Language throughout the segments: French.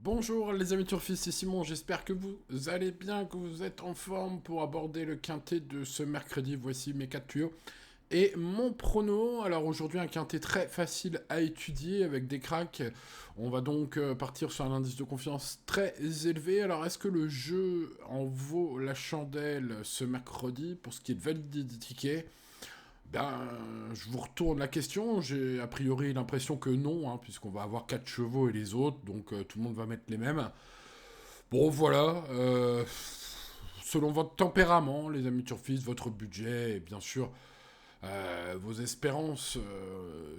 Bonjour les amis turfistes, c'est Simon, j'espère que vous allez bien, que vous êtes en forme pour aborder le quintet de ce mercredi. Voici mes 4 tuyaux et mon prono. Alors aujourd'hui un quintet très facile à étudier avec des cracks. On va donc partir sur un indice de confiance très élevé. Alors est-ce que le jeu en vaut la chandelle ce mercredi pour ce qui est de valider des tickets? Ben, je vous retourne la question. J'ai a priori l'impression que non, hein, puisqu'on va avoir 4 chevaux et les autres, donc tout le monde va mettre les mêmes. Bon, voilà. Selon votre tempérament, les amis turfistes, votre budget et bien sûr vos espérances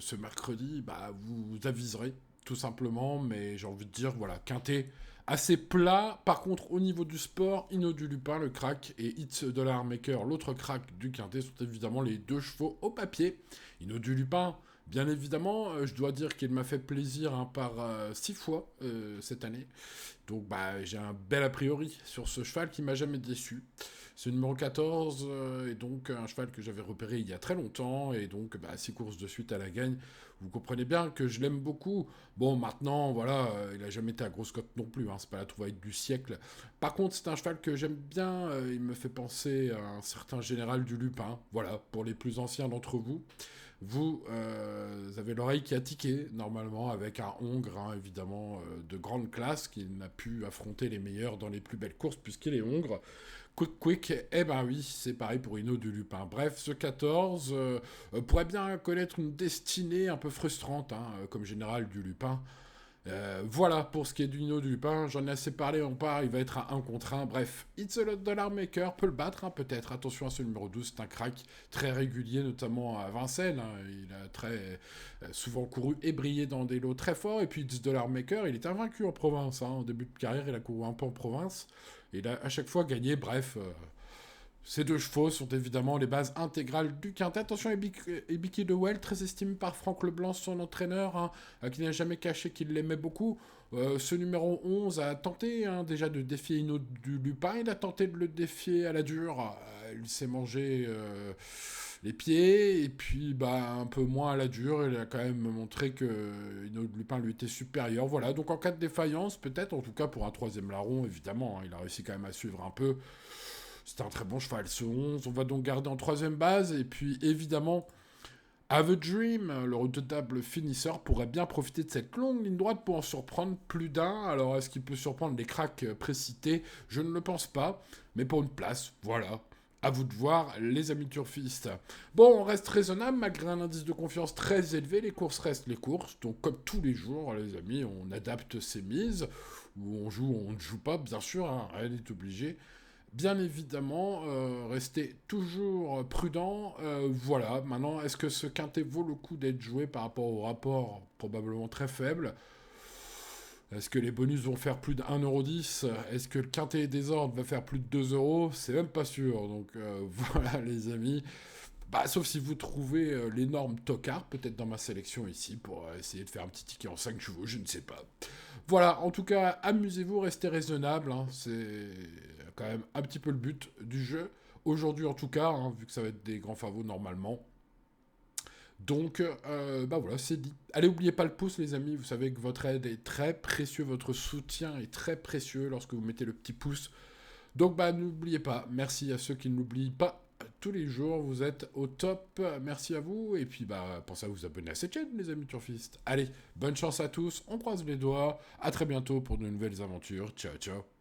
ce mercredi, bah, vous aviserez tout simplement. Mais j'ai envie de dire, voilà, quintet assez plat. Par contre, au niveau du sport, Inno du Lupin, le crack, et It's Dollar Maker, l'autre crack du quintet, sont évidemment les deux chevaux au papier. Inno du Lupin, bien évidemment, je dois dire qu'il m'a fait plaisir hein, par 6 fois cette année. Donc bah, j'ai un bel a priori sur ce cheval qui m'a jamais déçu. C'est le numéro 14 et donc un cheval que j'avais repéré il y a très longtemps et donc 6 courses de suite à la gagne. Vous comprenez bien que je l'aime beaucoup. Bon maintenant voilà, il a jamais été à grosse cote non plus, hein, c'est pas la trouvaille du siècle. Par contre c'est un cheval que j'aime bien, il me fait penser à un certain général du Lupin. Voilà, pour les plus anciens d'entre vous. Vous avez l'oreille qui a tiqué, normalement, avec un Hongre, hein, évidemment, de grande classe, qui n'a pu affronter les meilleurs dans les plus belles courses, puisqu'il est Hongre. Quick, eh ben oui, c'est pareil pour Inno du Lupin. Bref, ce 14 pourrait bien connaître une destinée un peu frustrante, hein, comme général du Lupin. Voilà pour ce qui est du Nino du Lupin, j'en ai assez parlé, on part, il va être à 1 contre 1. Bref, It's a Lot Dollar Maker peut le battre, hein, peut-être. Attention à ce numéro 12, c'est un crack très régulier, notamment à Vincennes. Hein. Il a très souvent couru et brillé dans des lots très forts. Et puis It's a Dollar Maker, il est invaincu en province. Hein. En début de carrière, il a couru un peu en province. Et il a à chaque fois gagné, bref. Ces deux chevaux sont évidemment les bases intégrales du quintet. Attention, Ebiki de Well, très estimé par Franck Leblanc, son entraîneur, hein, qui n'a jamais caché qu'il l'aimait beaucoup. Ce numéro 11 a tenté hein, déjà de défier Inno du Lupin. Il a tenté de le défier à la dure. Il s'est mangé les pieds. Et puis, un peu moins à la dure. Il a quand même montré que Inno du Lupin lui était supérieur. Voilà, donc en cas de défaillance, peut-être, en tout cas pour un troisième larron, évidemment, hein, il a réussi quand même à suivre un peu. C'était un très bon cheval, ce 11. On va donc garder en troisième base. Et puis, évidemment, Have a Dream, le redoutable finisseur, pourrait bien profiter de cette longue ligne droite pour en surprendre plus d'un. Alors, est-ce qu'il peut surprendre les cracks précités? Je ne le pense pas. Mais pour une place, voilà. À vous de voir, les amis turfistes. Bon, on reste raisonnable malgré un indice de confiance très élevé. Les courses restent les courses. Donc, comme tous les jours, les amis, on adapte ses mises. Ou on joue ou on ne joue pas, bien sûr. Hein, rien n'est obligé. Bien évidemment, restez toujours prudent. Voilà, maintenant, est-ce que ce quintet vaut le coup d'être joué par rapport au rapport probablement très faible? Est-ce que les bonus vont faire plus de 1,10 €? Est-ce que le quintet des ordres va faire plus de 2 €? C'est même pas sûr. Donc voilà, les amis. Sauf si vous trouvez l'énorme tocard, peut-être dans ma sélection ici, pour essayer de faire un petit ticket en 5 chevaux, je ne sais pas. Voilà, en tout cas, amusez-vous, restez raisonnable, hein, c'est quand même un petit peu le but du jeu. Aujourd'hui en tout cas, hein, vu que ça va être des grands favoris normalement. Donc, voilà, c'est dit. Allez, n'oubliez pas le pouce, les amis. Vous savez que votre aide est très précieux, votre soutien est très précieux lorsque vous mettez le petit pouce. Donc, n'oubliez pas. Merci à ceux qui ne l'oublient pas. Tous les jours, vous êtes au top. Merci à vous. Et puis, pensez à vous abonner à cette chaîne, les amis turfistes. Allez, bonne chance à tous. On croise les doigts. À très bientôt pour de nouvelles aventures. Ciao, ciao.